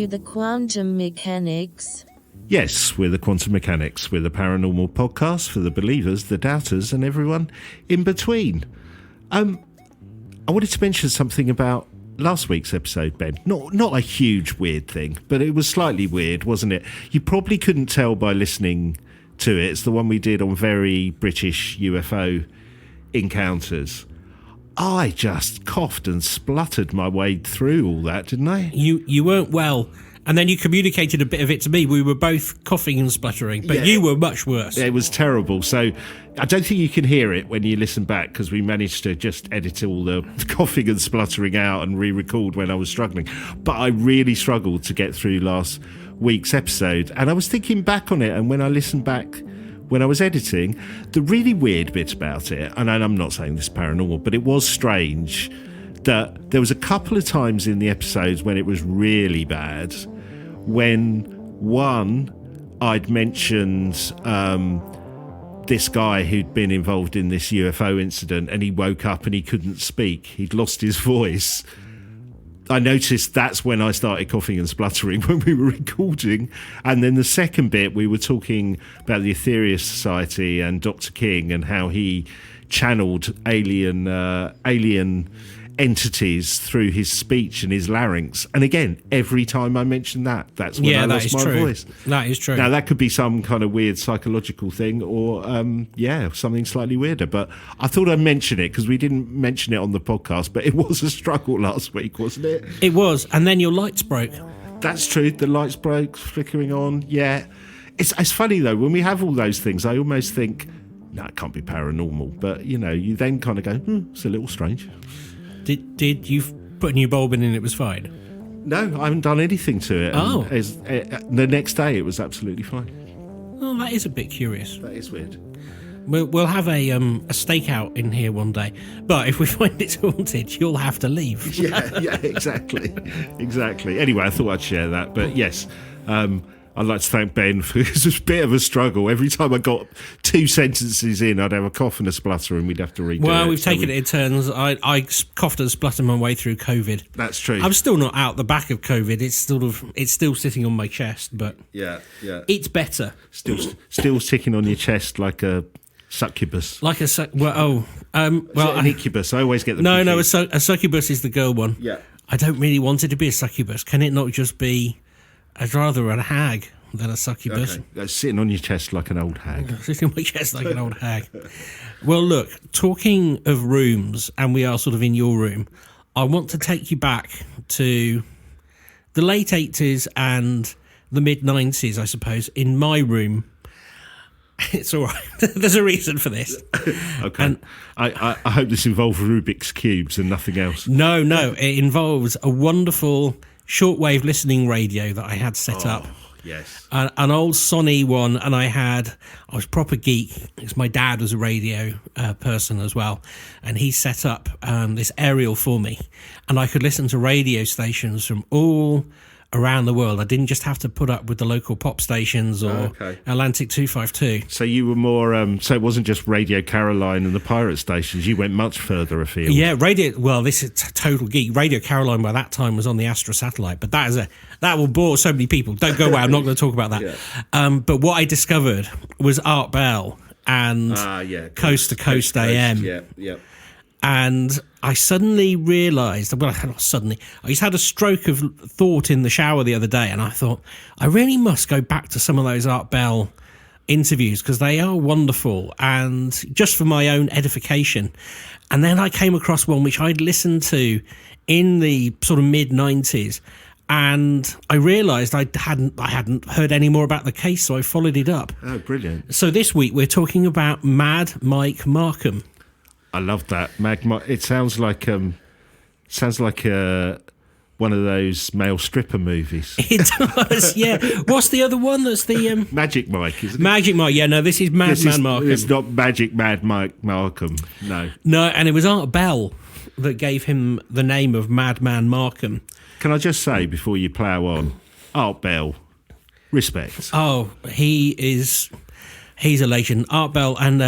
you the quantum mechanics? Yes, we're the Quantum Mechanics. We're the paranormal podcast for the believers, the doubters, and everyone in between. I wanted to mention something about last week's episode, Ben. Not a huge weird thing, but it was slightly weird, wasn't it? You probably couldn't tell by listening to it. It's the one we did on very British UFO encounters. I just coughed and spluttered my way through all that, didn't I? You weren't well. And then you communicated a bit of it to me. We were both coughing and spluttering, but you were much worse. It was terrible. So I don't think you can hear it when you listen back, because we managed to just edit all the coughing and spluttering out and re-record when I was struggling. But I really struggled to get through last week's episode. And I was thinking back on it, and when I listened back when I was editing, the really weird bit about it, and I'm not saying this is paranormal, but it was strange that there was a couple of times in the episodes when it was really bad, when one, I'd mentioned this guy who'd been involved in this UFO incident, and he woke up and he couldn't speak. He'd lost his voice. I noticed that's when I started coughing and spluttering when we were recording. And then the second bit, we were talking about the Aetherius Society and Dr. King and how he channeled alien entities through his speech and his larynx. And again, every time I mention that, that's when I lost my voice. That is true. Now, that could be some kind of weird psychological thing, or something slightly weirder. But I thought I'd mention it because we didn't mention it on the podcast, but it was a struggle last week, wasn't it? It was. And then your lights broke. That's true. The lights broke, flickering on. Yeah. It's funny, though, when we have all those things, I almost think, no, it can't be paranormal. But, you then kind of go, it's a little strange. Did you put a new bulb in and it was fine? No, I haven't done anything to it. Oh. The next day it was absolutely fine. Oh, that is a bit curious. That is weird. We'll have a stakeout in here one day, but if we find it's haunted, you'll have to leave. Yeah, exactly. Anyway, I thought I'd share that. But yes, I'd like to thank Ben for it was a bit of a struggle. Every time I got 2 sentences in, I'd have a cough and a splutter, and we'd have to redo it. Well, we've taken it in turns. I coughed and spluttered my way through COVID. That's true. I'm still not out the back of COVID. It's still sitting on my chest, but yeah, it's better. Still sticking on your chest like a succubus. Like a an incubus. I always get the no. A succubus is the girl one. Yeah. I don't really want it to be a succubus. Can it not just be? I'd rather a hag than a succubus. Okay. Sitting on your chest like an old hag. Sitting on my chest like an old hag. Well, look, talking of rooms, and we are sort of in your room, I want to take you back to the late 80s and the mid-90s, I suppose, in my room. It's all right. There's a reason for this. Okay. And I hope this involves Rubik's Cubes and nothing else. No. It involves a wonderful shortwave listening radio that I had set up. Yes. An old Sony one, and I was proper geek because my dad was a radio person as well, and he set up this aerial for me, and I could listen to radio stations from all around the world. I didn't just have to put up with the local pop stations or Atlantic 252. So you were more, so it wasn't just Radio Caroline and the pirate stations, you went much further afield. Yeah, this is total geek. Radio Caroline by that time was on the Astra satellite, but that will bore so many people. Don't go away, I'm not going to talk about that. Yeah. But what I discovered was Art Bell and Coast to Coast AM. Yeah. And I suddenly realised, well, not suddenly, I just had a stroke of thought in the shower the other day, and I thought, I really must go back to some of those Art Bell interviews because they are wonderful and just for my own edification. And then I came across one which I'd listened to in the sort of mid-90s, and I realised I hadn't heard any more about the case, so I followed it up. Oh, brilliant. So this week we're talking about Mad Mike Marcum. I love that. It sounds like one of those male stripper movies. It does, yeah. What's the other one? That's the Magic Mike, isn't it? Magic Mike. Yeah, no, this is Madman Marcum. It's not Magic Mad Mike Marcum. No, and it was Art Bell that gave him the name of Madman Marcum. Can I just say before you plough on, Art Bell, respect. Oh, he's a legend. Art Bell and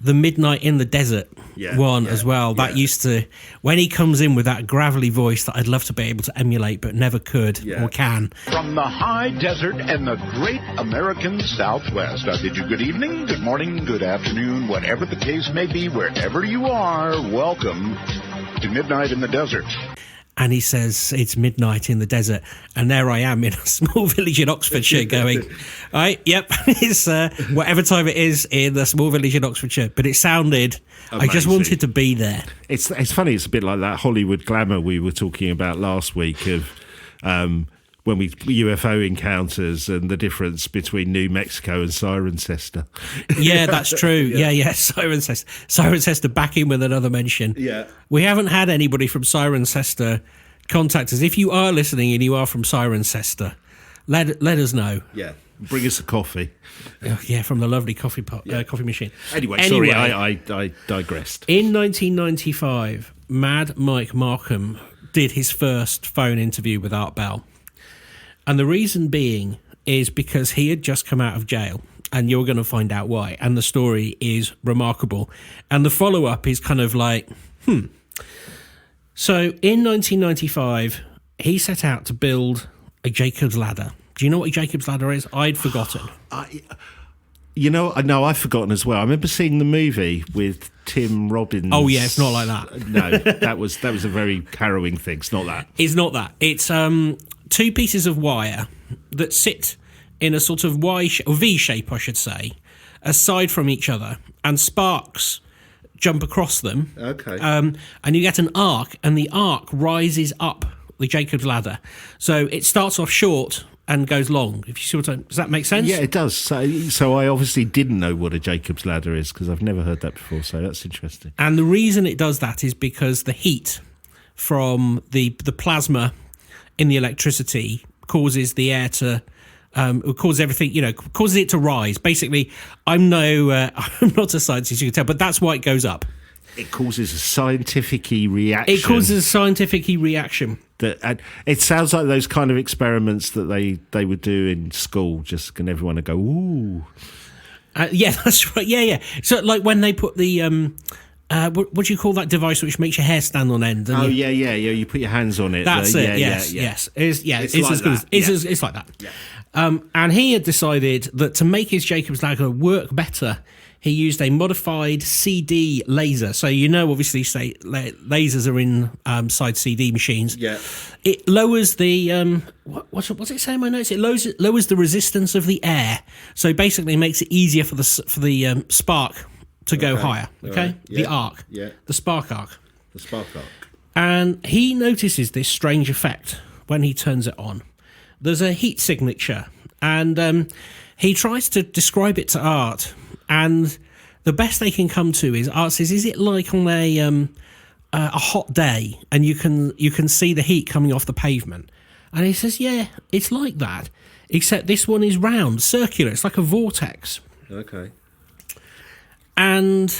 the Midnight in the Desert one as well. That used to, when he comes in with that gravelly voice that I'd love to be able to emulate but never could or can. From the high desert and the great American Southwest, I bid you good evening, good morning, good afternoon, whatever the case may be, wherever you are, welcome to Midnight in the Desert. And he says, it's midnight in the desert. And there I am in a small village in Oxfordshire going, all right, yep, it's whatever time it is in the small village in Oxfordshire. But it sounded, amazing. I just wanted to be there. It's funny, it's a bit like that Hollywood glamour we were talking about last week of when we UFO encounters and the difference between New Mexico and Cirencester. Yeah, that's true. Yeah. Cirencester back in with another mention. Yeah. We haven't had anybody from Cirencester contact us. If you are listening and you are from Cirencester, let us know. Yeah. Bring us a coffee. Oh, yeah, from the lovely coffee machine. Anyway, sorry, I digressed. In 1995, Mad Mike Marcum did his first phone interview with Art Bell. And the reason being is because he had just come out of jail, and you're going to find out why. And the story is remarkable. And the follow-up is kind of like, So in 1995, he set out to build a Jacob's Ladder. Do you know what a Jacob's Ladder is? I'd forgotten. No, I've forgotten as well. I remember seeing the movie with Tim Robbins. Oh, yeah, it's not like that. No, that was a very harrowing thing. It's not that. It's not that. It's two pieces of wire that sit in a sort of V shape, I should say, aside from each other, and sparks jump across them. Okay. And you get an arc, and the arc rises up the Jacob's Ladder. So it starts off short and goes long. If you see what does that make sense? Yeah, it does. So I obviously didn't know what a Jacob's Ladder is because I've never heard that before. So that's interesting. And the reason it does that is because the heat from the plasma in the electricity causes the air to causes everything, causes it to rise. Basically, I'm not a scientist, you can tell, but that's why it goes up. It causes a scientific-y reaction. It causes a scientific-y reaction. It sounds like those kind of experiments that they would do in school, just and everyone would go, ooh. Yeah, that's right. Yeah. So like when they put the what do you call that device which makes your hair stand on end? Yeah. You put your hands on it. That's it. Yes. It's like as good as it's like that. Yeah. And he had decided that to make his Jacob's Ladder work better, he used a modified CD laser. So obviously, say lasers are inside CD machines. Yeah. It lowers the what's it saying in my notes? It lowers the resistance of the air. So basically, it makes it easier for the spark to go higher. Okay, right. The arc. Yeah. The spark arc. The spark arc. And he notices this strange effect when he turns it on. There's a heat signature, and he tries to describe it to Art. And the best they can come to is Art says, "Is it like on a hot day, and you can see the heat coming off the pavement?" And he says, "Yeah, it's like that, except this one is round, circular. It's like a vortex." Okay. And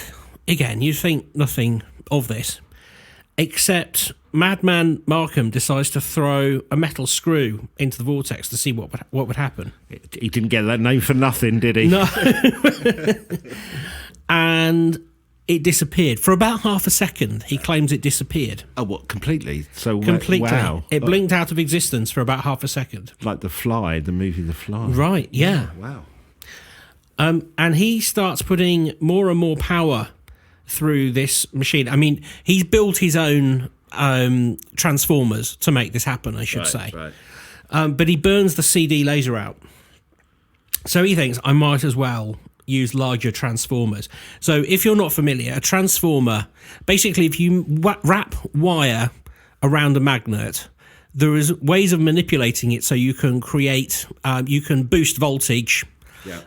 again, you think nothing of this, except Madman Marcum decides to throw a metal screw into the vortex to see what would happen. He didn't get that name for nothing, did he? No. And it disappeared. For about half a second, he claims it disappeared. Oh, what, completely? Completely. Wow. It blinked out of existence for about half a second. Like The Fly, the movie The Fly. Right, yeah. Wow. And he starts putting more and more power through this machine. I mean, he's built his own transformers to make this happen, I should say. Right. But he burns the CD laser out. So he thinks, I might as well use larger transformers. So if you're not familiar, a transformer, basically if you wrap wire around a magnet, there is ways of manipulating it so you can create, you can boost voltage. Yeah.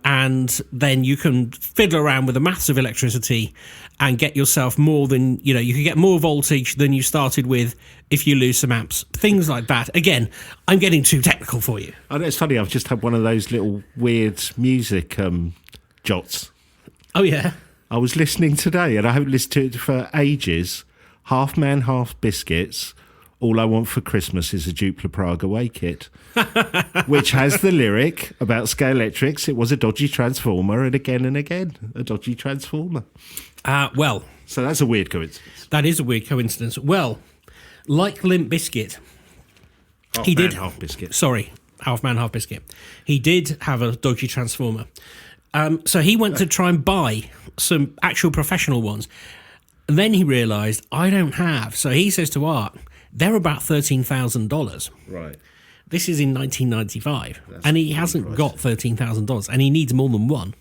And then you can fiddle around with the maths of electricity and get yourself more than, you can get more voltage than you started with if you lose some amps. Things like that. Again, I'm getting too technical for you. I know, it's funny, I've just had one of those little weird music jots. Oh, yeah? I was listening today, and I haven't listened to it for ages. Half Man, Half Biscuits, All I Want for Christmas is a Duplo Prague Away kit, which has the lyric about Scalextrics. It was a dodgy transformer, and again, a dodgy transformer. Well, so that's a weird coincidence. That is a weird coincidence. Well, like Limp Bizkit, Half Biscuit. Sorry, Half Man, Half Biscuit. He did have a dodgy transformer. So he went to try and buy some actual professional ones. And then he realised, I don't have. So he says to Art, they're about $13,000. Right. This is in 1995. And he hasn't got $13,000. And he needs more than one.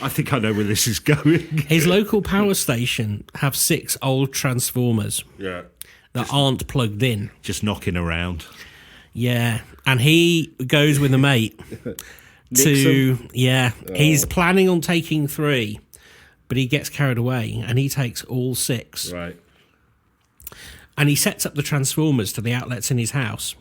I think I know where this is going. His local power station have 6 old transformers that aren't plugged in. Just knocking around. Yeah. And he goes with a mate he's planning on taking 3, but he gets carried away and he takes all 6. Right. And he sets up the transformers to the outlets in his house.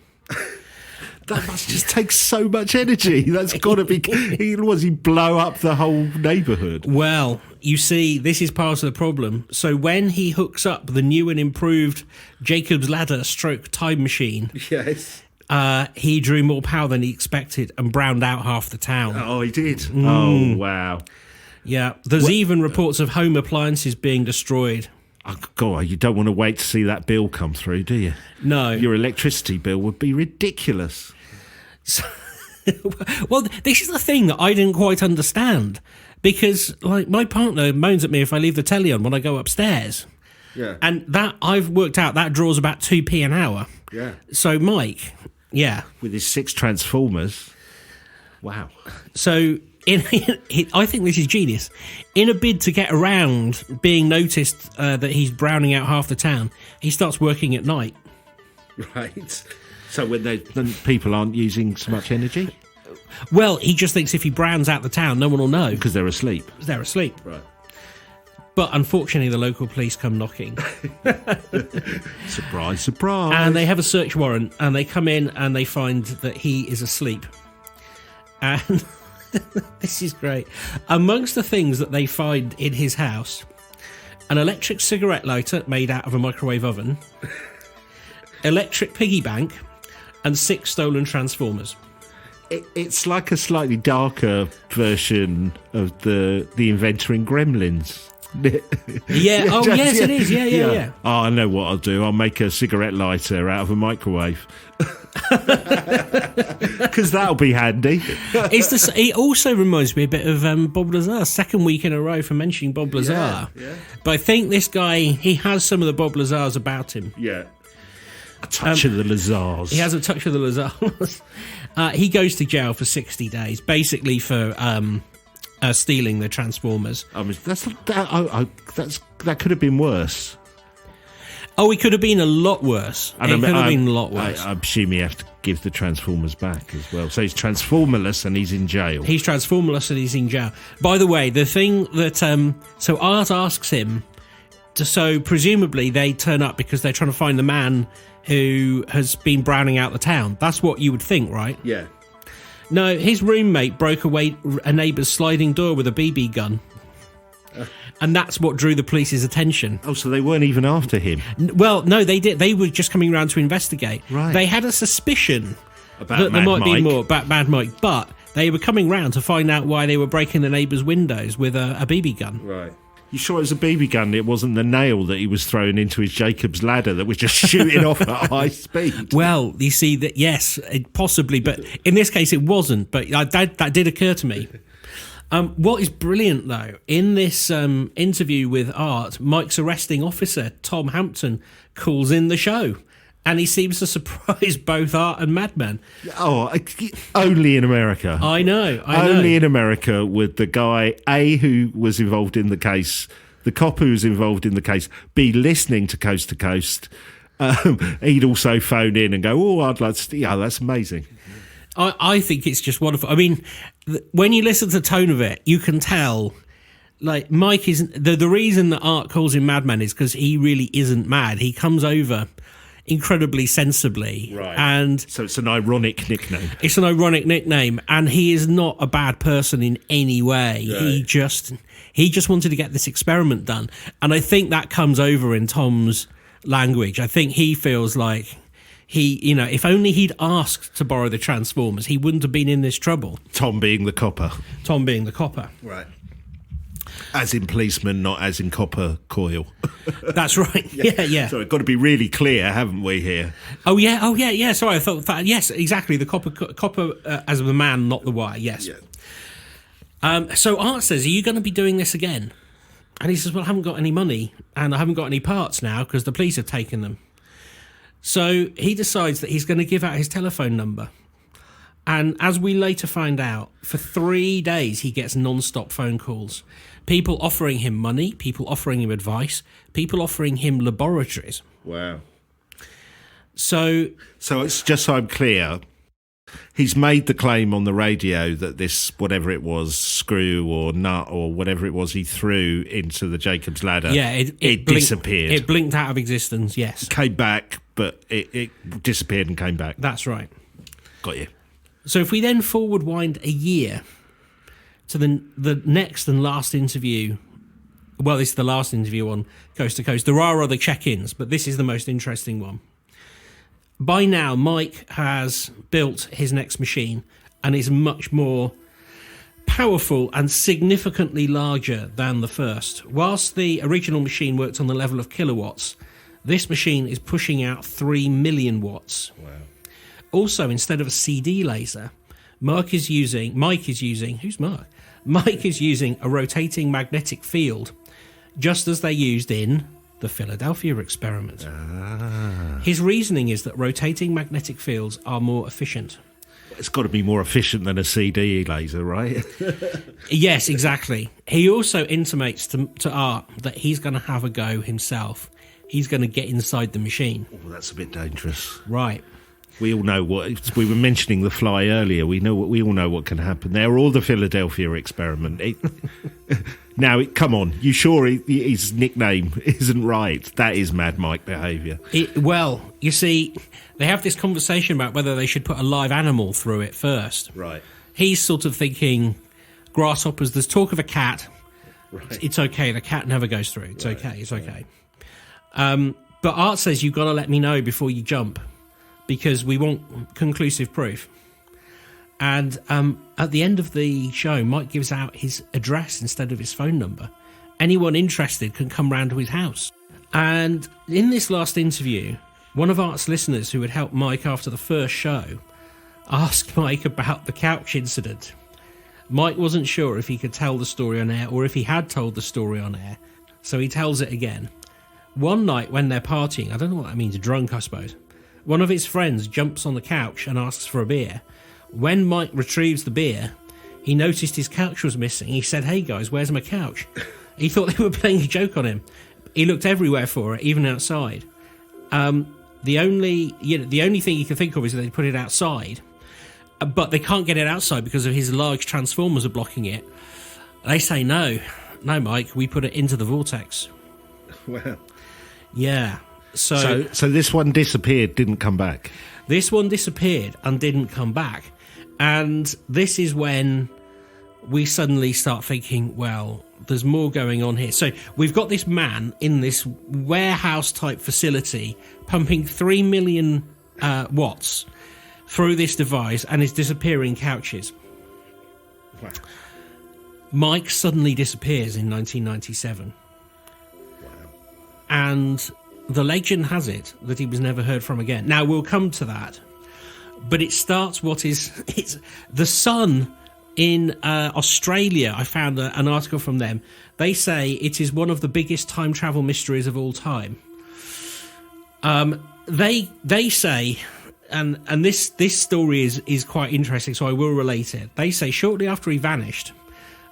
That must just take so much energy. That's got to be... he blow up the whole neighbourhood? Well, you see, this is part of the problem. So when he hooks up the new and improved Jacob's Ladder / time machine... Yes. He drew more power than he expected and browned out half the town. Oh, he did? Oh, wow. Yeah. There's even reports of home appliances being destroyed. Oh, God, you don't want to wait to see that bill come through, do you? No. Your electricity bill would be ridiculous. So, well, this is the thing that I didn't quite understand. Because, like, my partner moans at me if I leave the telly on when I go upstairs. Yeah. And that, I've worked out, that draws about 2p an hour. Yeah. So, Mike... Yeah. With his 6 transformers. Wow. So, I think this is genius. In a bid to get around being noticed that he's browning out half the town, he starts working at night. Right. So when people aren't using so much energy? Well, he just thinks if he browns out the town, no one will know. Because they're asleep. They're asleep. Right. But unfortunately, the local police come knocking. Surprise, surprise. And they have a search warrant, and they come in and they find that he is asleep. And this is great. Amongst the things that they find in his house, an electric cigarette lighter made out of a microwave oven, electric piggy bank, and 6 stolen transformers. It's like a slightly darker version of the inventor in Gremlins. Yeah. Oh, yes, it is. Yeah. Oh, I know what I'll do. I'll make a cigarette lighter out of a microwave. Because that'll be handy. It also reminds me a bit of Bob Lazar. Second week in a row for mentioning Bob Lazar. Yeah. But I think this guy, he has some of the Bob Lazars about him. Yeah. A touch of the Lazars. He has a touch of the Lazars. He goes to jail for 60 days, basically for... stealing the Transformers. I mean, that could have been worse. Oh, it could have been a lot worse. I assume you have to give the Transformers back as well. So he's Transformerless and he's in jail. He's Transformerless and he's in jail. By the way, the thing that... so Art asks him... So presumably they turn up because they're trying to find the man who has been browning out the town. That's what you would think, right? Yeah. No, his roommate broke away a neighbour's sliding door with a BB gun. And that's what drew the police's attention. Oh, so they weren't even after him? Well, no, they did. They were just coming around to investigate. Right. They had a suspicion that there might be more about Mad Mike, but they were coming round to find out why they were breaking the neighbour's windows with a BB gun. Right. You sure it was a BB gun? It wasn't the nail that he was throwing into his Jacob's Ladder that was just shooting off at high speed? Well, you see, that yes, possibly, but in this case it wasn't. But that did occur to me. What is brilliant, though, in this interview with Art, Mike's arresting officer, Tom Hampton, calls in the show. And he seems to surprise both Art and Madman. Oh, only in America. I know. Only in America would the guy, A, who was involved in the case, the cop who was involved in the case, be listening to Coast to Coast. He'd also phone in and go, oh, I'd like to... Yeah, that's amazing. I think it's just wonderful. I mean, when you listen to the tone of it, you can tell... Like, Mike isn't... The reason that Art calls him Madman is because he really isn't mad. He comes over... incredibly sensibly. Right. And so it's an ironic nickname. It's an ironic nickname, and he is not a bad person in any way. Right. He just wanted to get this experiment done. And I think that comes over in Tom's language. I think he feels like if only he'd asked to borrow the Transformers, he wouldn't have been in this trouble. Tom being the copper. Right. As in policeman, not as in copper coil. That's right. Yeah. So we've got to be really clear, haven't we, here? Oh yeah. Sorry, I thought that. Yes, exactly. The copper as the man, not the wire. Yes. Yeah. So Art says, "Are you going to be doing this again?" And he says, "Well, I haven't got any money, and I haven't got any parts now because the police have taken them." So he decides that he's going to give out his telephone number. And as we later find out, for 3 days he gets non-stop phone calls. People offering him money, people offering him advice, people offering him laboratories. Wow. So it's just so I'm clear, he's made the claim on the radio that this, whatever it was, screw or nut or whatever it was he threw into the Jacob's ladder, it blinked, disappeared. It blinked out of existence, yes. Came back, but it disappeared and came back. That's right. Got you. So if we then forward wind a year to the next and last interview, well, this is the last interview on Coast to Coast. There are other check-ins, but this is the most interesting one. By now, Mike has built his next machine and is much more powerful and significantly larger than the first. Whilst the original machine worked on the level of kilowatts, this machine is pushing out 3 million watts. Wow. Also, instead of a CD laser, Mike is using a rotating magnetic field, just as they used in the Philadelphia experiment. His reasoning is that rotating magnetic fields are more efficient. It's got to be more efficient than a CD laser, right? Yes, exactly. He also intimates to Art that he's going to have a go himself. He's going to get inside the machine. Oh, that's a bit dangerous. Right. We all know what we were mentioning the fly earlier. We all know what can happen there, or the Philadelphia experiment. Come on, you sure his nickname isn't right? That is Mad Mike behaviour. Well, you see, they have this conversation about whether they should put a live animal through it first. Right. He's sort of thinking grasshoppers. There's talk of a cat. Right. It's okay. The cat never goes through. It's okay. It's okay. But Art says you've got to let me know before you jump, because we want conclusive proof. And at the end of the show, Mike gives out his address instead of his phone number. Anyone interested can come round to his house. And in this last interview, one of Art's listeners who had helped Mike after the first show asked Mike about the couch incident. Mike wasn't sure if he could tell the story on air or if he had told the story on air, so he tells it again. One night when they're partying, I don't know what that means, drunk I suppose, one of his friends jumps on the couch and asks for a beer. When Mike retrieves the beer, he noticed his couch was missing. He said, "Hey guys, where's my couch?" He thought they were playing a joke on him. He looked everywhere for it, even outside. The only thing he can think of is that they put it outside, but they can't get it outside because of his large transformers are blocking it. They say, no, Mike, we put it into the vortex. Wow. Yeah. So this one disappeared, didn't come back. This one disappeared and didn't come back. And this is when we suddenly start thinking, well, there's more going on here. So we've got this man in this warehouse-type facility pumping 3 million watts through this device and is disappearing couches. Wow. Mike suddenly disappears in 1997. Wow. And the legend has it that he was never heard from again. Now, we'll come to that. But it starts it's the Sun in Australia. I found an article from them. They say it is one of the biggest time travel mysteries of all time. They say, and this story is quite interesting, so I will relate it. They say shortly after he vanished,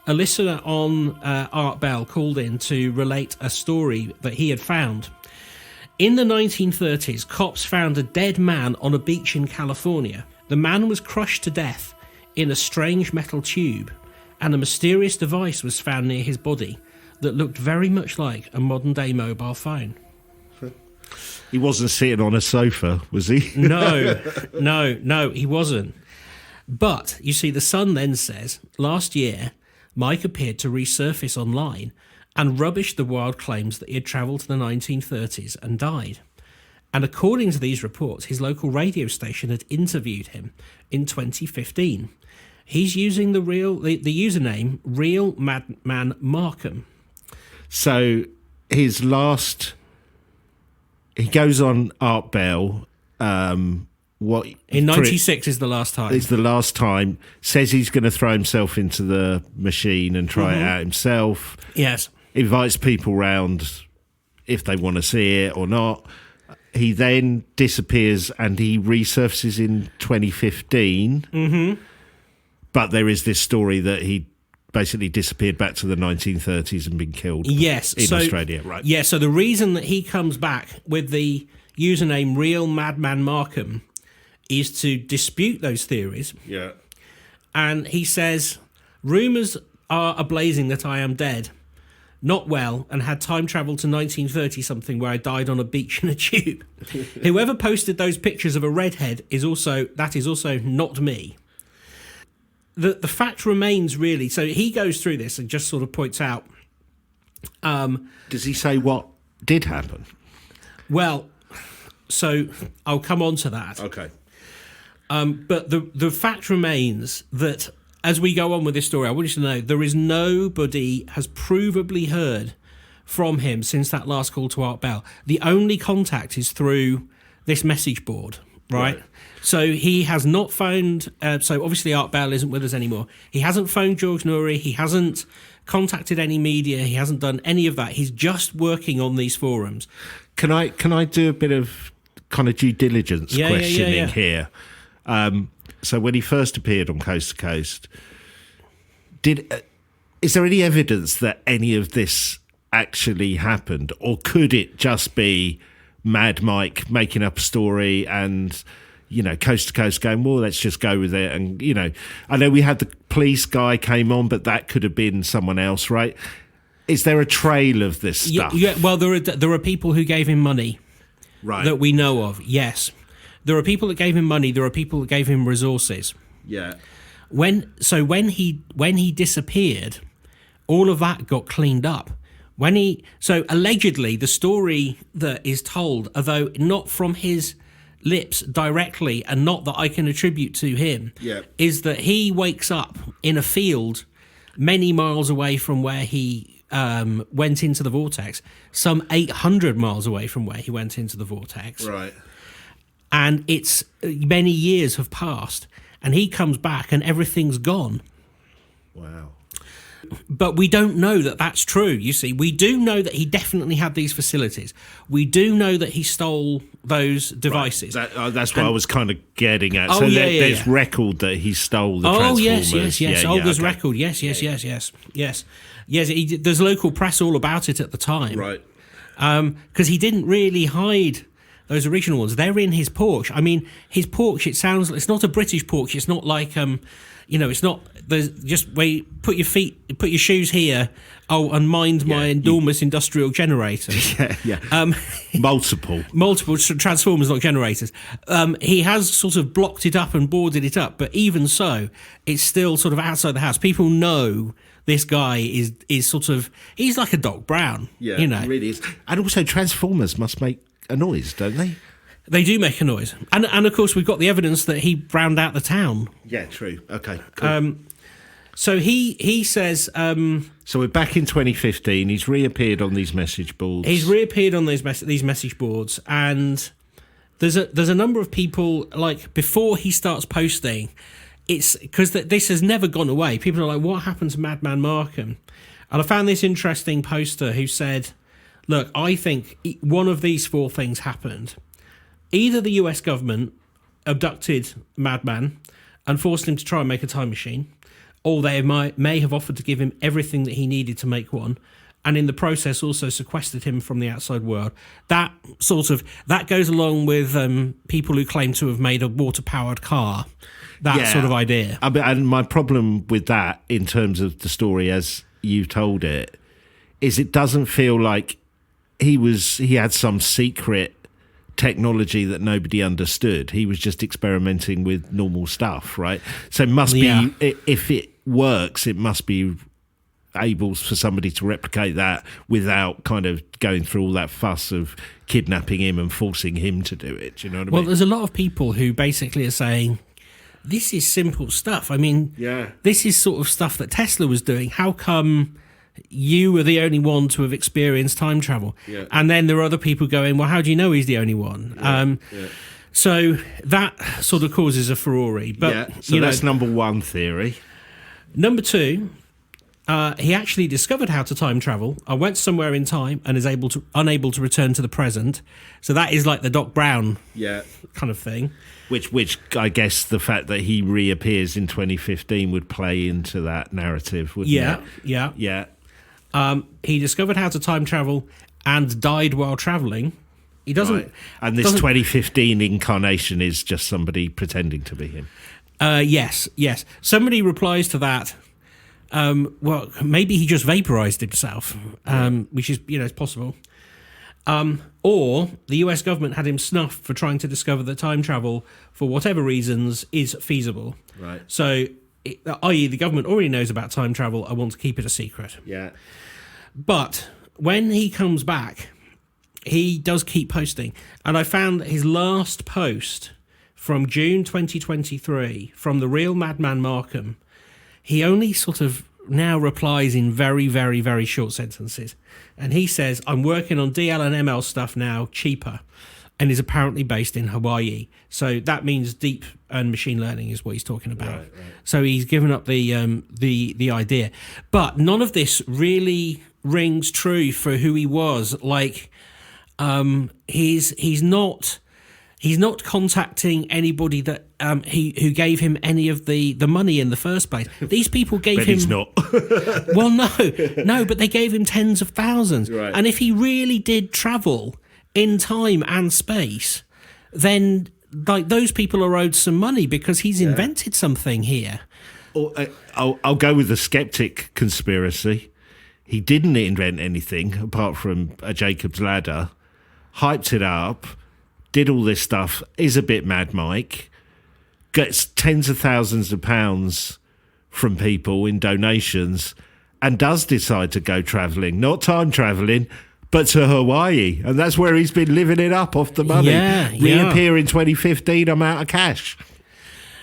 a listener on Art Bell called in to relate a story that he had found. In the 1930s, cops found a dead man on a beach in California. The man was crushed to death in a strange metal tube, and a mysterious device was found near his body that looked very much like a modern-day mobile phone. He wasn't sitting on a sofa, was he? No, he wasn't. But, you see, the Sun then says, last year, Mike appeared to resurface online and rubbished the wild claims that he had travelled to the 1930s and died. And according to these reports, his local radio station had interviewed him in 2015. He's using the username Real Madman Marcum. So he goes on Art Bell. In 96 is the last time. It's the last time. Says he's going to throw himself into the machine and try it out himself. Yes. Invites people round if they want to see it or not. He then disappears and he resurfaces in 2015. Mm-hmm. But there is this story that he basically disappeared back to the 1930s and been killed in Australia. Right. Yeah, so the reason that he comes back with the username Real Madman Marcum is to dispute those theories. Yeah. And he says, rumours are ablazing that I am dead, not well, and had time travel to 1930-something where I died on a beach in a tube. Whoever posted those pictures of a redhead is also not me. The fact remains, really, so he goes through this and just sort of points out... Does he say what did happen? Well, so I'll come on to that. Okay. But the fact remains that as we go on with this story, I want you to know there is nobody has provably heard from him since that last call to Art Bell. The only contact is through this message board, right? So he has not phoned... so obviously Art Bell isn't with us anymore. He hasn't phoned George Noory. He hasn't contacted any media. He hasn't done any of that. He's just working on these forums. Can I do a bit of kind of due diligence questioning here? So when he first appeared on Coast to Coast, is there any evidence that any of this actually happened, or could it just be Mad Mike making up a story and, Coast to Coast going, well, let's just go with it? And, I know we had the police guy came on, but that could have been someone else, right? Is there a trail of this stuff? Yeah, well, there are people who gave him money, right, that we know of, yes. There are people that gave him money. There are people that gave him resources. Yeah. When he disappeared, all of that got cleaned up. So allegedly, the story that is told, although not from his lips directly and not that I can attribute to him, is that he wakes up in a field many miles away from where he went into the vortex, some 800 miles away from where he went into the vortex. Right. And it's many years have passed, and he comes back and everything's gone. Wow. But we don't know that that's true, you see. We do know that he definitely had these facilities. We do know that he stole those devices. Right. That's what I was kind of getting at. So there's record that he stole the Transformers. Yes. There's record. Yes. There's local press all about it at the time. Right. Because he didn't really hide those original ones. They're in his porch. I mean, his porch, it's not a British porch. It's not like, it's not, there's just where you put your shoes here, and mind my enormous industrial generator. Multiple transformers, not generators. He has sort of blocked it up and boarded it up, but even so, it's still sort of outside the house. People know this guy is sort of, he's like a Doc Brown. Yeah, he really is. And also Transformers must make a noise, don't they? They do make a noise. And of course, we've got the evidence that he browned out the town. Yeah, true. Okay, cool. So he says... so we're back in 2015. He's reappeared on these message boards. He's reappeared on these message boards. And there's a number of people, like, before he starts posting, it's because this has never gone away. People are like, what happened to Madman Marcum? And I found this interesting poster who said, look, I think one of these four things happened. Either the US government abducted Madman and forced him to try and make a time machine, or they may have offered to give him everything that he needed to make one, and in the process also sequestered him from the outside world. That goes along with people who claim to have made a water-powered car. That sort of idea. And my problem with that, in terms of the story as you told it, is it doesn't feel like he had some secret technology that nobody understood. He was just experimenting with normal stuff, right? So it must be, if it works, it must be able for somebody to replicate that without kind of going through all that fuss of kidnapping him and forcing him to do it. Do you know what I mean? Well, there's a lot of people who basically are saying, this is simple stuff. I mean, this is sort of stuff that Tesla was doing. How come you were the only one to have experienced time travel? Yeah. And then there are other people going, well, how do you know he's the only one? So that sort of causes a furore. But so that's number one theory. Number two, he actually discovered how to time travel. I went somewhere in time and is unable to return to the present. So that is like the Doc Brown kind of thing. Which I guess the fact that he reappears in 2015 would play into that narrative, wouldn't it? Yeah. He discovered how to time travel and died while travelling. He doesn't... Right. And this 2015 incarnation is just somebody pretending to be him. Yes. Somebody replies to that, well, maybe he just vaporised himself, which is, it's possible. Or the US government had him snuffed for trying to discover that time travel, for whatever reasons, is feasible. Right. So, i.e. the government already knows about time travel, I want to keep it a secret. Yeah. But when he comes back, he does keep posting. And I found that his last post from June 2023, from the real Madman Marcum, he only sort of now replies in very, very, very short sentences. And he says, I'm working on DL and ML stuff now, cheaper, and is apparently based in Hawaii. So that means deep and machine learning is what he's talking about. Right. So he's given up the idea. But none of this really rings true for who he was. Like, he's not contacting anybody that who gave him any of the money in the first place. These people gave him... he's not. Well, no, but they gave him tens of thousands. Right. And if he really did travel in time and space, then like those people are owed some money because he's invented something here. I'll go with the skeptic conspiracy. He didn't invent anything apart from a Jacob's ladder, hyped it up, did all this stuff, is a bit Mad Mike, gets tens of thousands of pounds from people in donations, and does decide to go travelling, not time travelling, but to Hawaii. And that's where he's been living it up off the money. Reappear in 2015, I'm out of cash.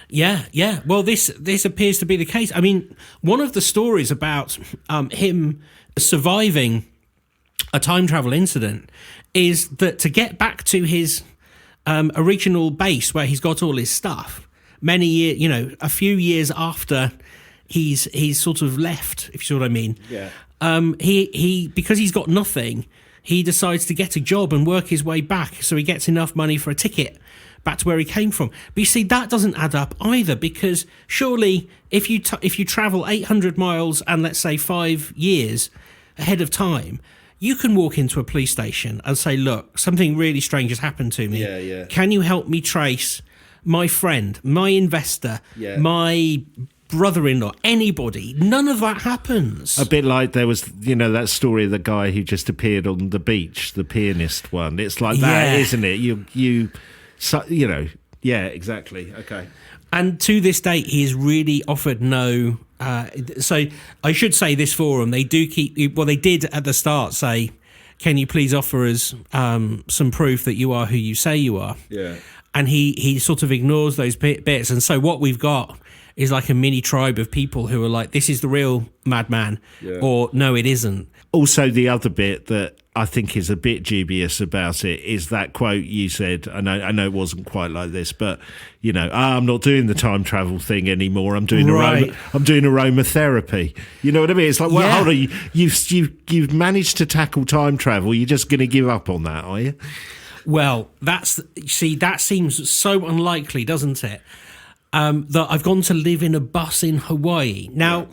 Yeah. Well, this appears to be the case. I mean, one of the stories about him surviving a time travel incident is that to get back to his original base where he's got all his stuff, many years, a few years after he's sort of left, if you see what I mean. Yeah. He because he's got nothing, he decides to get a job and work his way back, so he gets enough money for a ticket back to where he came from. But you see, that doesn't add up either, because surely if you travel 800 miles and let's say 5 years ahead of time, you can walk into a police station and say, look, something really strange has happened to me. Yeah. Can you help me trace my friend, my investor, my brother-in-law, anybody? None of that happens. A bit like there was, that story of the guy who just appeared on the beach, the pianist one. It's like that, isn't it? Yeah, exactly. Okay. And to this date, he has really offered no... so I should say this forum, they do keep... Well, they did at the start say, can you please offer us some proof that you are who you say you are? Yeah. And he sort of ignores those bits. And so what we've got is like a mini tribe of people who are like, this is the real Madman, or no, it isn't. Also, the other bit that I think is a bit dubious about it is that quote you said. I know it wasn't quite like this, but I'm not doing the time travel thing anymore. I'm doing aromatherapy. You know what I mean? It's like, well, hold on, you've managed to tackle time travel. You're just going to give up on that, are you? Well, that seems so unlikely, doesn't it? That I've gone to live in a bus in Hawaii. Now,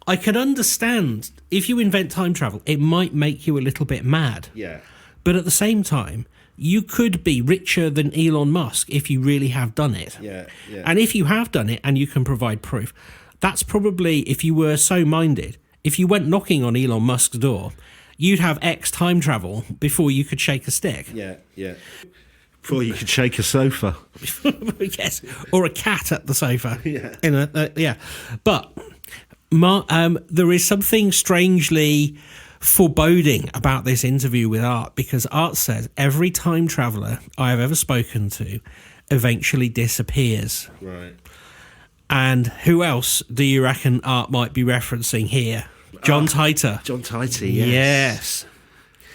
I can understand if you invent time travel, it might make you a little bit mad. Yeah. But at the same time, you could be richer than Elon Musk if you really have done it. Yeah. And if you have done it and you can provide proof, that's probably, if you were so minded, if you went knocking on Elon Musk's door, you'd have X time travel before you could shake a stick. Yeah. Before you could shake a sofa. Yes, or a cat at the sofa. Yeah. But There is something strangely foreboding about this interview with Art, because Art says every time traveller I have ever spoken to eventually disappears. Right. And who else do you reckon Art might be referencing here? John Titor. John Titor, yes. Yes.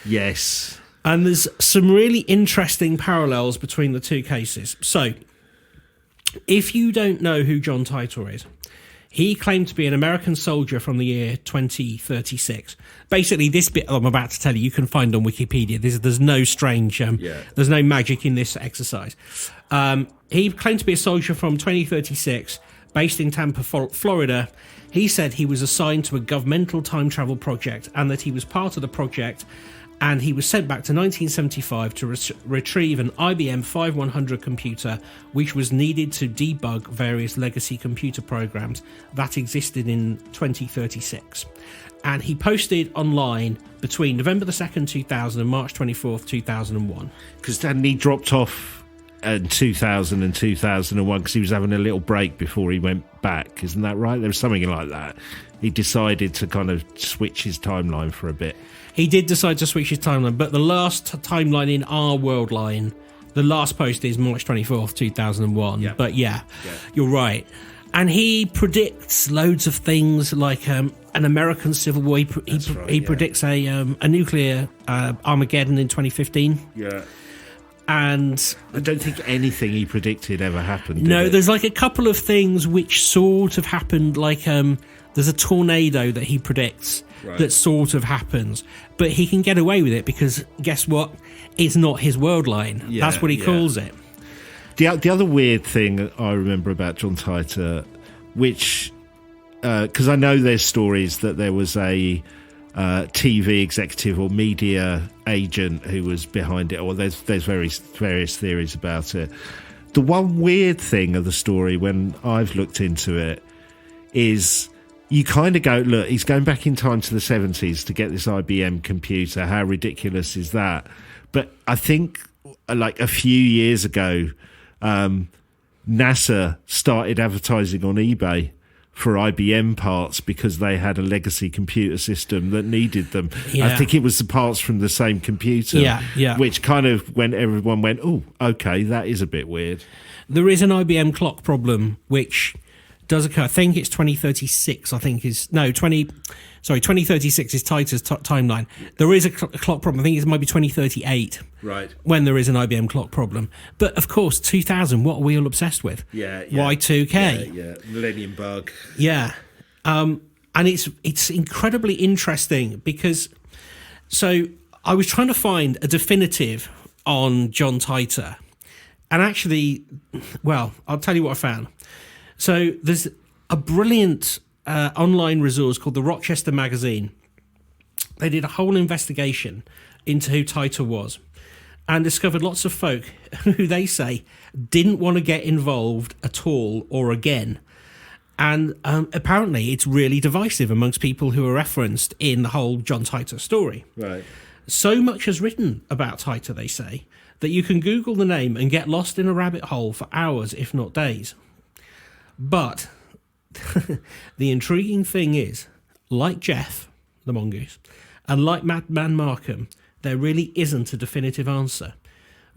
Yes. And there's some really interesting parallels between the two cases. So, if you don't know who John Titor is, he claimed to be an American soldier from the year 2036. Basically, this bit I'm about to tell you, you can find on Wikipedia. There's no strange, there's no magic in this exercise. He claimed to be a soldier from 2036, based in Tampa, Florida. He said he was assigned to a governmental time travel project and that he was part of the project, and he was sent back to 1975 to retrieve an IBM 5100 computer which was needed to debug various legacy computer programs that existed in 2036. And he posted online between November the 2nd, 2000 and March 24th, 2001. Because then he dropped off in 2000 and 2001 because he was having a little break before he went back. Isn't that right? There was something like that. He decided to kind of switch his timeline for a bit. He did decide to switch his timeline, but the last timeline in our world line, the last post is March 24th, 2001. Yeah. But yeah, you're right. And he predicts loads of things like an American Civil War. He predicts a nuclear Armageddon in 2015. Yeah. And I don't think anything he predicted ever happened. No, there's like a couple of things which sort of happened, like there's a tornado that he predicts that sort of happens, but he can get away with it because guess what? It's not his world line. Yeah, that's what he calls it. The other weird thing I remember about John Titor, which because I know there's stories that there was a TV executive or media agent who was behind it, or there's various theories about it. The one weird thing of the story when I've looked into it is you kind of go, look, he's going back in time to the 70s to get this IBM computer. How ridiculous is that? But I think like a few years ago, NASA started advertising on eBay for IBM parts because they had a legacy computer system that needed them. Yeah. I think it was the parts from the same computer, which kind of when everyone went, oh, okay, that is a bit weird. There is an IBM clock problem which does occur. I think it's 2036. 2036 is Titor's timeline. There is a clock problem. I think it might be 2038. Right. When there is an IBM clock problem. But of course, 2000, what are we all obsessed with? Yeah. Y2K. Yeah. Millennium bug. Yeah. And it's incredibly interesting because, so I was trying to find a definitive on John Titor. And actually, well, I'll tell you what I found. So there's a brilliant online resource called the Rochester Magazine. They did a whole investigation into who Titor was and discovered lots of folk who they say didn't want to get involved at all or again. And apparently it's really divisive amongst people who are referenced in the whole John Titor story. Right. So much is written about Titor, they say, that you can Google the name and get lost in a rabbit hole for hours, if not days. But the intriguing thing is, like Jeff, the mongoose, and like Madman Marcum, there really isn't a definitive answer.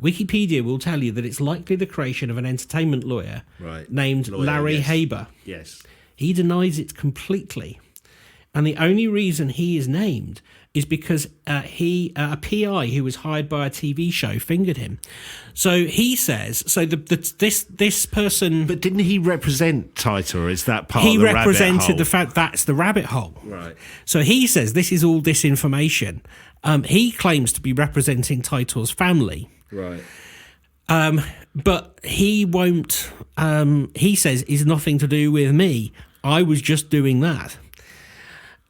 Wikipedia will tell you that it's likely the creation of an entertainment lawyer named Larry Haber. Yes. He denies it completely. And the only reason he is named is because a PI who was hired by a TV show fingered him. So he says, this person... But didn't he represent Titor? Is that part of the rabbit hole? He represented the fact that's the rabbit hole. Right. So he says this is all disinformation. He claims to be representing Titor's family. Right. But he won't... he says it's nothing to do with me. I was just doing that.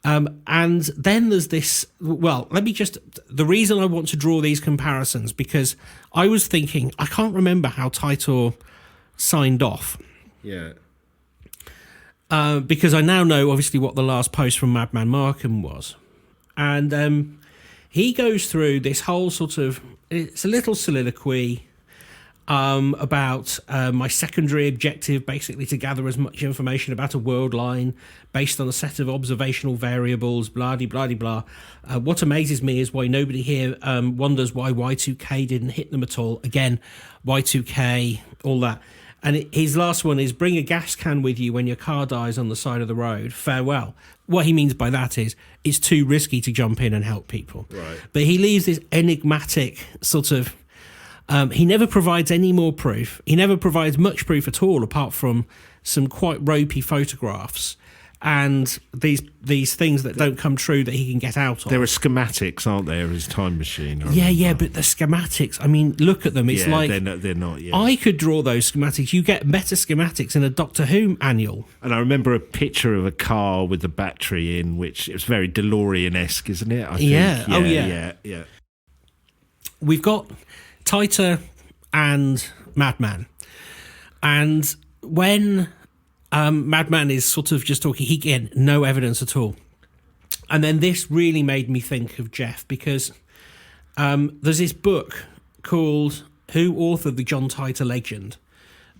And then there's this, well, the reason I want to draw these comparisons, because I was thinking, I can't remember how Titor signed off. Yeah. Because I now know, obviously, what the last post from Madman Marcum was. And he goes through this whole sort of, it's a little soliloquy, about my secondary objective, basically to gather as much information about a world line based on a set of observational variables, blah-de-blah-de-blah. What amazes me is why nobody here wonders why Y2K didn't hit them at all. Again, Y2K, all that. And his last one is, bring a gas can with you when your car dies on the side of the road. Farewell. What he means by that is it's too risky to jump in and help people. Right. But he leaves this enigmatic sort of... he never provides any more proof. He never provides much proof at all, apart from some quite ropey photographs and these things that don't come true that he can get out of. There are schematics, aren't there, of his time machine? Yeah, but the schematics, I mean, look at them. It's like... They're not, yeah. I could draw those schematics. You get better schematics in a Doctor Who annual. And I remember a picture of a car with the battery in, which it's very DeLorean-esque, isn't it? I think. Yeah. Yeah. We've got Titor and Madman. And when Madman is sort of just talking, he get no evidence at all. And then this really made me think of Jeff, because there's this book called Who Authored the John Titor Legend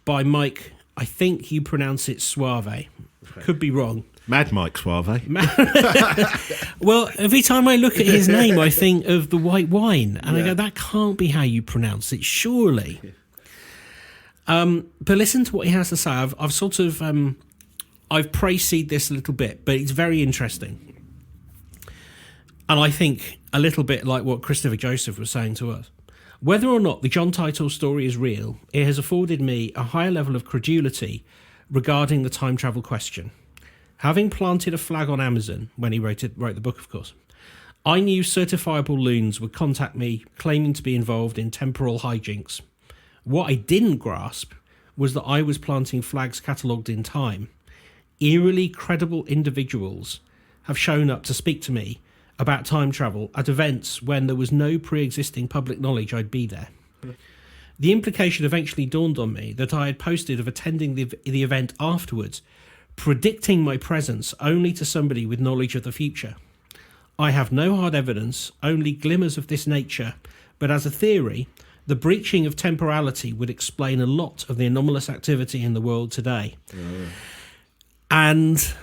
by Mike, I think you pronounce it Suave. Could be wrong. Mad Mike Suave. Well, every time I look at his name, I think of the white wine. And I go, that can't be how you pronounce it, surely. But listen to what he has to say. I've sort of... I've praise-seed this a little bit, but it's very interesting. And I think a little bit like what Christopher Joseph was saying to us. Whether or not the John Titor story is real, it has afforded me a higher level of credulity regarding the time travel question. Having planted a flag on Amazon when he wrote the book, of course, I knew certifiable loons would contact me claiming to be involved in temporal hijinks. What I didn't grasp was that I was planting flags catalogued in time. Eerily credible individuals have shown up to speak to me about time travel at events when there was no pre-existing public knowledge I'd be there. The implication eventually dawned on me that I had posted of attending the event afterwards, predicting my presence only to somebody with knowledge of the future. I have no hard evidence, only glimmers of this nature, but as a theory, the breaching of temporality would explain a lot of the anomalous activity in the world today. And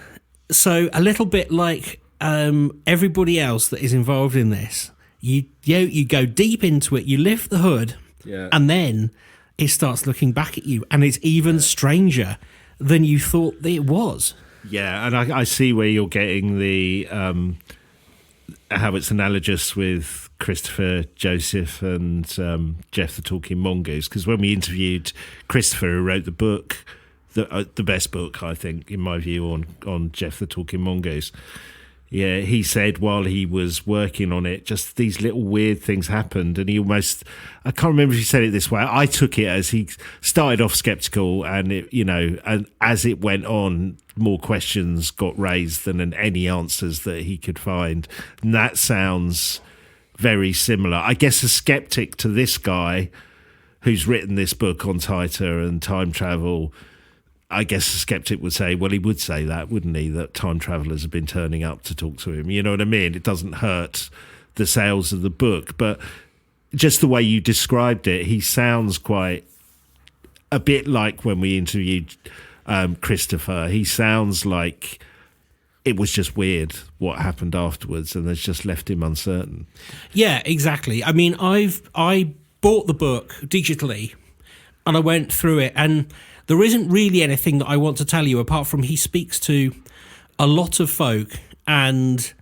so a little bit like everybody else that is involved in this, you go deep into it, you lift the hood, and then it starts looking back at you, and it's even stranger than you thought that it was. Yeah, and I see where you're getting the how it's analogous with Christopher Joseph and Jeff the Talking Mongoose, because when we interviewed Christopher, who wrote the book, the best book, I think, in my view, on Jeff the Talking Mongoose, yeah, he said while he was working on it, just these little weird things happened, and he almost, I can't remember if he said it this way, I took it as he started off skeptical, and and as it went on, more questions got raised than any answers that he could find. And that sounds very similar. I guess a skeptic to this guy who's written this book on Titor and time travel, I guess a skeptic would say, well, he would say that, wouldn't he, that time travellers have been turning up to talk to him. You know what I mean? It doesn't hurt the sales of the book. But just the way you described it, he sounds quite a bit like when we interviewed Christopher. He sounds like it was just weird what happened afterwards, and it's just left him uncertain. Yeah, exactly. I mean, I bought the book digitally, and I went through it, and there isn't really anything that I want to tell you apart from he speaks to a lot of folk, and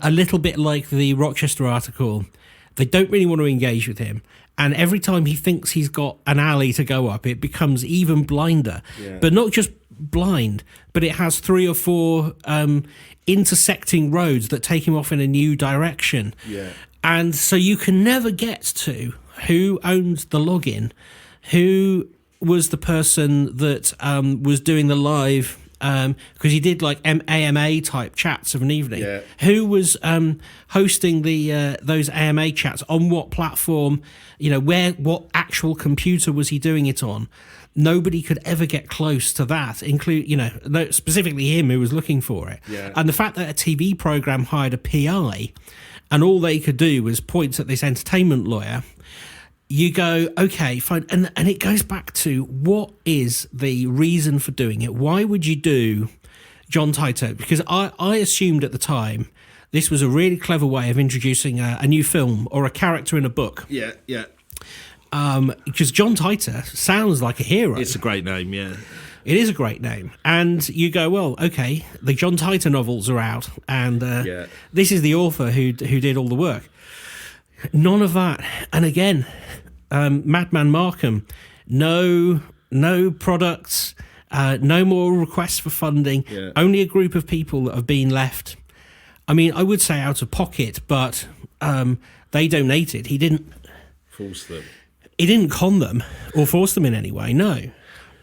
a little bit like the Rochester article, they don't really want to engage with him. And every time he thinks he's got an alley to go up, it becomes even blinder. Yeah. But not just blind, but it has 3 or 4 intersecting roads that take him off in a new direction. Yeah. And so you can never get to who owned the login, who was the person that was doing the live, because he did like AMA type chats of an evening. Yeah. Who was hosting those AMA chats on what platform? What actual computer was he doing it on? Nobody could ever get close to that, specifically him who was looking for it. Yeah. And the fact that a TV program hired a PI, and all they could do was point at this entertainment lawyer. you go, okay, fine. And it goes back to, what is the reason for doing it? Why would you do John Titor? Because I assumed at the time this was a really clever way of introducing a new film or a character in a book. Yeah. Because John Titor sounds like a hero. It's a great name, yeah. It is a great name. And you go, well, okay, the John Titor novels are out, and this is the author who did all the work. None of that. And again, Madman Marcum, no products, no more requests for funding, only a group of people that have been left. I mean, I would say out of pocket, but they donated. He didn't force them. He didn't con them or force them in any way, no.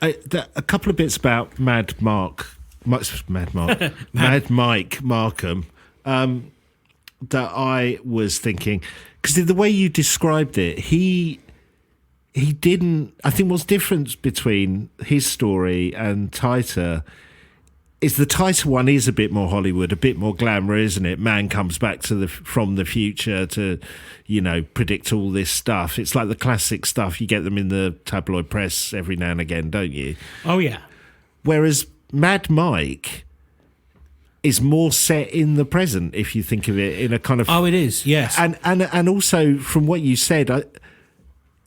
A couple of bits about Mad Mike Marcum that I was thinking, because the way you described it, he didn't. I think what's different between his story and Titor is the Titor one is a bit more Hollywood, a bit more glamour, isn't it? Man comes back from the future to, predict all this stuff. It's like the classic stuff. You get them in the tabloid press every now and again, don't you? Oh, yeah. Whereas Mad Mike is more set in the present, if you think of it in a kind of... Oh, it is, yes. And also, from what you said,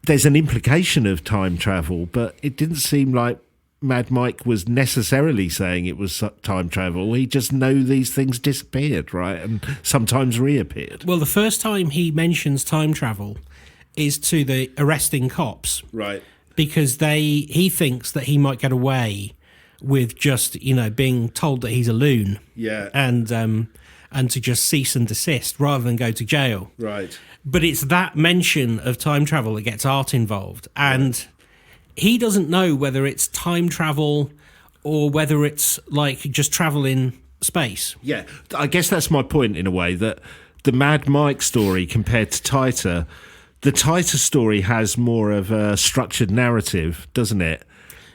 there's an implication of time travel, but it didn't seem like Mad Mike was necessarily saying it was time travel. He just knew these things disappeared, right? And sometimes reappeared. Well, the first time he mentions time travel is to the arresting cops. Right. Because he thinks that he might get away with just, being told that he's a loon. Yeah. And to just cease and desist rather than go to jail. Right. But it's that mention of time travel that gets Art involved. And he doesn't know whether it's time travel or whether it's like just travel in space. Yeah, I guess that's my point in a way, that the Mad Mike story compared to Titor, the Titor story has more of a structured narrative, doesn't it?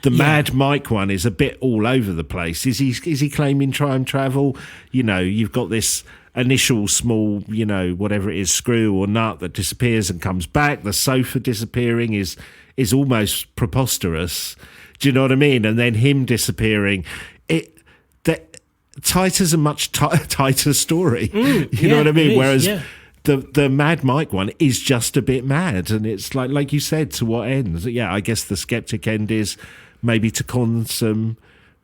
The Mad Mike one is a bit all over the place. Is he claiming time travel? You've got this initial small, whatever it is, screw or nut that disappears and comes back. The sofa disappearing is almost preposterous. Do you know what I mean? And then him disappearing. Titor's a much tighter story. You know what I mean? Whereas the Mad Mike one is just a bit mad, and it's like you said, to what end? Yeah, I guess the skeptic end is maybe to con some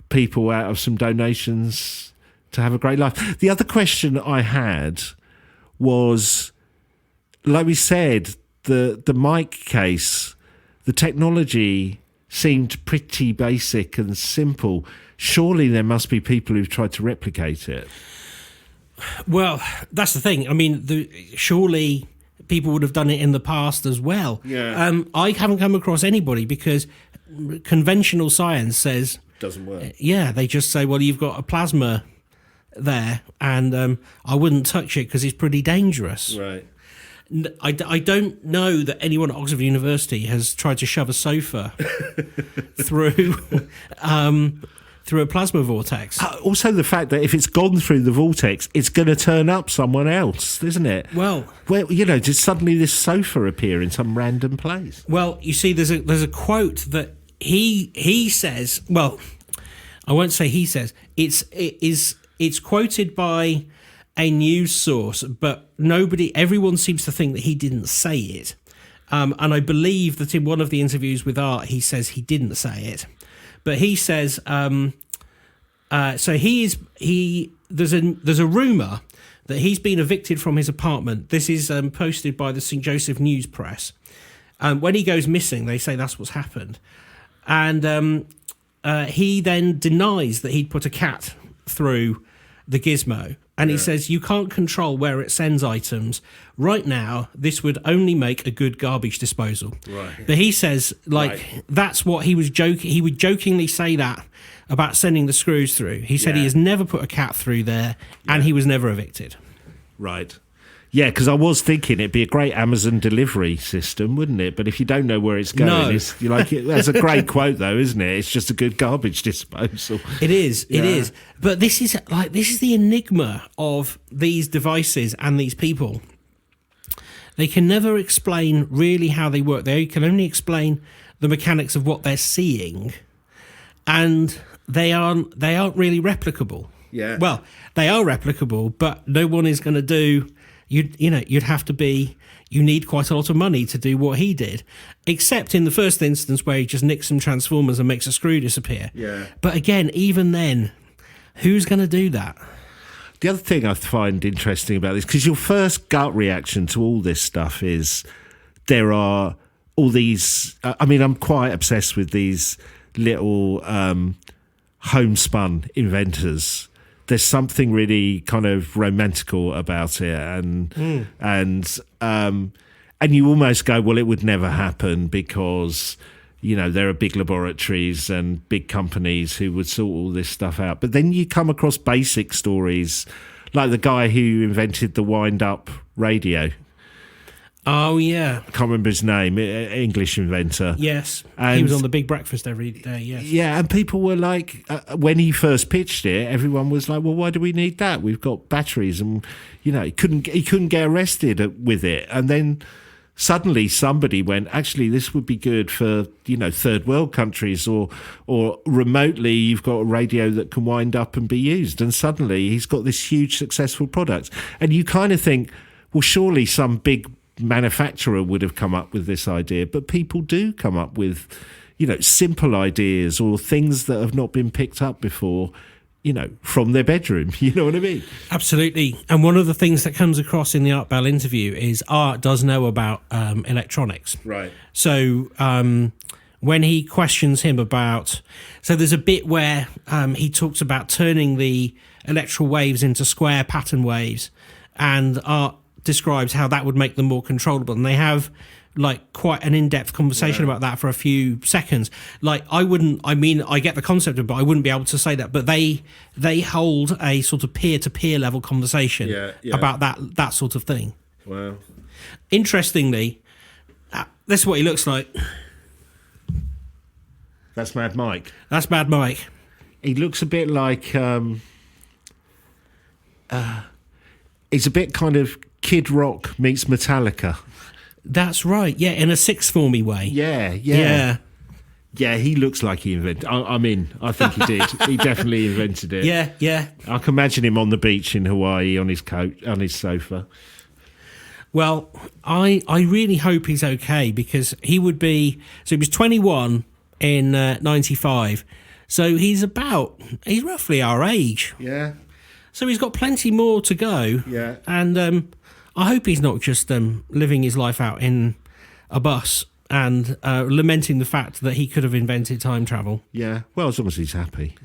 people out of some donations to have a great life. The other question I had was, like we said, the Mike case, the technology seemed pretty basic and simple. Surely there must be people who've tried to replicate it. Well, that's the thing. I mean, surely people would have done it in the past as well. Yeah. I haven't come across anybody, because conventional science says... Doesn't work. Yeah, they just say, well, you've got a plasma there, and I wouldn't touch it because it's pretty dangerous. Right. I don't know that anyone at Oxford University has tried to shove a sofa through a plasma vortex. Also, the fact that if it's gone through the vortex, it's going to turn up someone else, isn't it? Well, just suddenly this sofa appear in some random place. Well, you see, there's a quote that he says. Well, I won't say he says. It's quoted by a news source, but everyone seems to think that he didn't say it. And I believe that in one of the interviews with Art, he says he didn't say it. But he says, so there's a rumour that he's been evicted from his apartment. This is posted by the St. Joseph News Press. When he goes missing, they say that's what's happened. And he then denies that he'd put a cat through the gizmo. And he says, you can't control where it sends items. Right now, this would only make a good garbage disposal. Right. But he says, that's what he was joking. He would jokingly say that about sending the screws through. He said he has never put a cat through there, and he was never evicted. Right. Yeah, because I was thinking it'd be a great Amazon delivery system, wouldn't it? But if you don't know where it's going, that's a great quote, though, isn't it? It's just a good garbage disposal. It is. Yeah. It is. But this is the enigma of these devices and these people. they can never explain really how they work. They can only explain the mechanics of what they're seeing, and they aren't really replicable. Yeah. Well, they are replicable, but no one is going to do. You'd have to be. You need quite a lot of money to do what he did, except in the first instance where he just nicks some transformers and makes a screw disappear. Yeah. But again, even then, who's going to do that? The other thing I find interesting about this, because your first gut reaction to all this stuff is there are all these. I'm quite obsessed with these little homespun inventors. There's something really kind of romantical about it, and you almost go, well, it would never happen because there are big laboratories and big companies who would sort all this stuff out. But then you come across basic stories, like the guy who invented the wind-up radio. Oh, yeah. I can't remember his name, English inventor. Yes, and he was on the Big Breakfast every day, yes. Yeah, and people were like, when he first pitched it, everyone was like, well, why do we need that? We've got batteries, and, he couldn't get arrested with it. And then suddenly somebody went, actually, this would be good for, third world countries, or remotely you've got a radio that can wind up and be used. And suddenly he's got this huge successful product. And you kind of think, well, surely some big manufacturer would have come up with this idea, but people do come up with simple ideas or things that have not been picked up before from their bedroom. You know what I mean? Absolutely. And one of the things that comes across in the Art Bell interview is Art does know about electronics, right? So when he questions him about, so there's a bit where he talks about turning the electrical waves into square pattern waves, and Art describes how that would make them more controllable, and they have quite an in-depth conversation about that for a few seconds. I get the concept of it, but I wouldn't be able to say that, but they hold a sort of peer-to-peer level conversation about that sort of thing. Wow. Interestingly, this is what he looks like. That's Mad Mike. That's Mad Mike. He looks a bit like he's a bit kind of Kid Rock meets Metallica. That's right. Yeah, in a sixth formy way. Yeah. Yeah, he looks like he invented. I think he did. He definitely invented it. Yeah. I can imagine him on the beach in Hawaii on his couch, on his sofa. Well, I really hope he's okay, because he would be. So he was 21 in 95. So he's roughly our age. Yeah. So he's got plenty more to go. Yeah. And I hope he's not just living his life out in a bus and lamenting the fact that he could have invented time travel. Yeah. Well, as long as he's happy.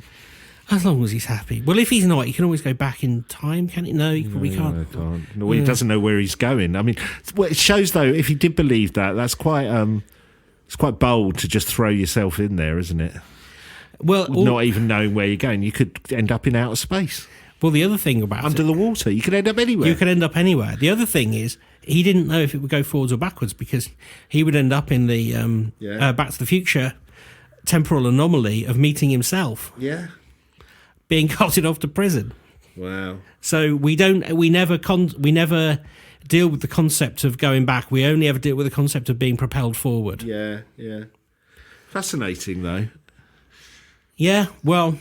As long as he's happy. Well, if he's not, he can always go back in time, can't he? No, he probably can't. No, can't. No, he doesn't know where he's going. It shows, though, if he did believe that, that's quite it's quite bold to just throw yourself in there, isn't it? Well, not even knowing where you're going. You could end up in outer space. Well, the other thing about under the water, you could end up anywhere. You could end up anywhere. The other thing is, he didn't know if it would go forwards or backwards, because he would end up in the Back to the Future temporal anomaly of meeting himself. Yeah. Being carted off to prison. Wow. So we never deal with the concept of going back. We only ever deal with the concept of being propelled forward. Yeah. Fascinating, though. Yeah, well,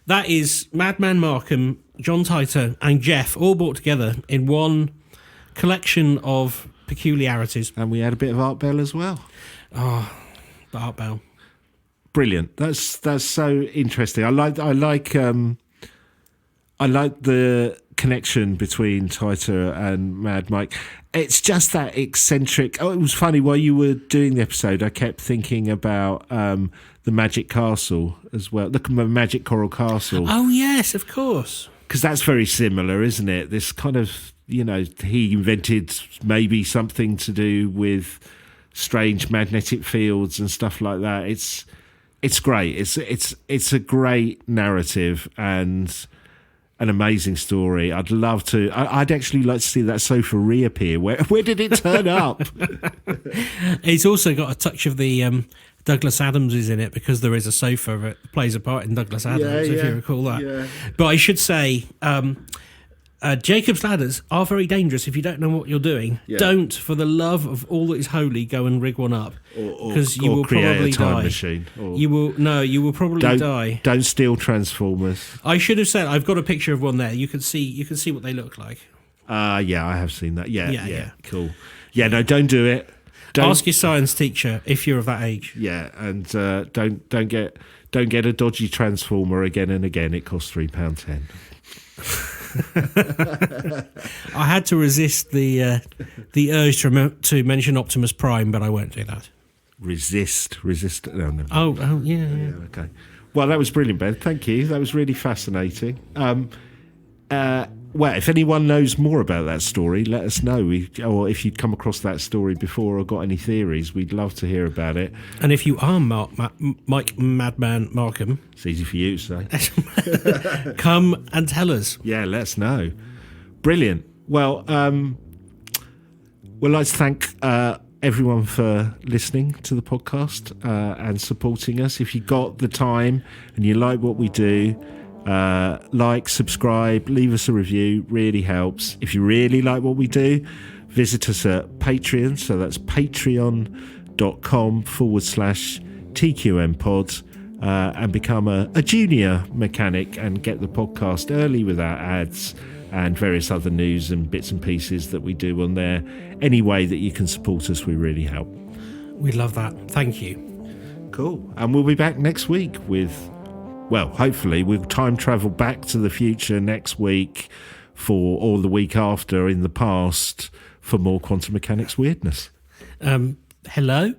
that is Madman Marcum, John Titor, and Jeff all brought together in one collection of peculiarities. And we had a bit of Art Bell as well. Oh, Art Bell. Brilliant. That's so interesting. I like the connection between Titor and Mad Mike. It's just that eccentric. Oh, it was funny while you were doing the episode. I kept thinking about the Magic Castle as well. The Magic Coral Castle. Oh yes, of course. Because that's very similar, isn't it? This kind of, he invented maybe something to do with strange magnetic fields and stuff like that. It's great. It's a great narrative and an amazing story. I'd love to. I'd actually like to see that sofa reappear. Where did it turn up? It's also got a touch of the Douglas Adams is in it, because there is a sofa that plays a part in Douglas Adams, if you recall that. Yeah. But I should say, Jacob's ladders are very dangerous if you don't know what you're doing. Yeah. Don't, for the love of all that is holy, go and rig one up, because you or will create probably a time die. machine. Or You will probably die. Don't steal Transformers. I should have said I've got a picture of one there. You can see what they look like. Yeah, I have seen that. Yeah, Yeah. cool. Yeah, no, don't do it. Don't, Ask your science teacher if you're of that age. Yeah, and don't get a dodgy Transformer again and again. It costs £3.10. I had to resist the urge to mention Optimus Prime, but I won't do that. Resist. No. Oh, yeah. Okay. Well, that was brilliant, Ben. Thank you. That was really fascinating. Well, if anyone knows more about that story, let us know. Or if you'd come across that story before or got any theories, we'd love to hear about it. And if you are Mike Madman Marcum, It's easy for you to say. come and tell us. Yeah, let us know. Brilliant. Well, we'd like to thank everyone for listening to the podcast and supporting us. If you got the time and you like what we do, subscribe, leave us a review, really helps. If you really like what we do, visit us at Patreon, so that's patreon.com/TQMpod, and become a junior mechanic and get the podcast early without ads and various other news and bits and pieces that we do on there. Any way that you can support us, we really help. We love that. Thank you. Cool. And we'll be back next week with, well, hopefully we'll time travel back to the future next week or the week after in the past for more quantum mechanics weirdness. Hello?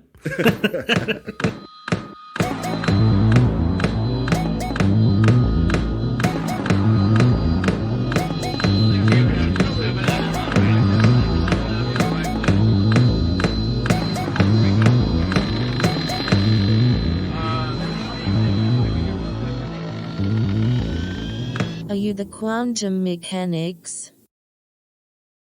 Are you the quantum mechanics?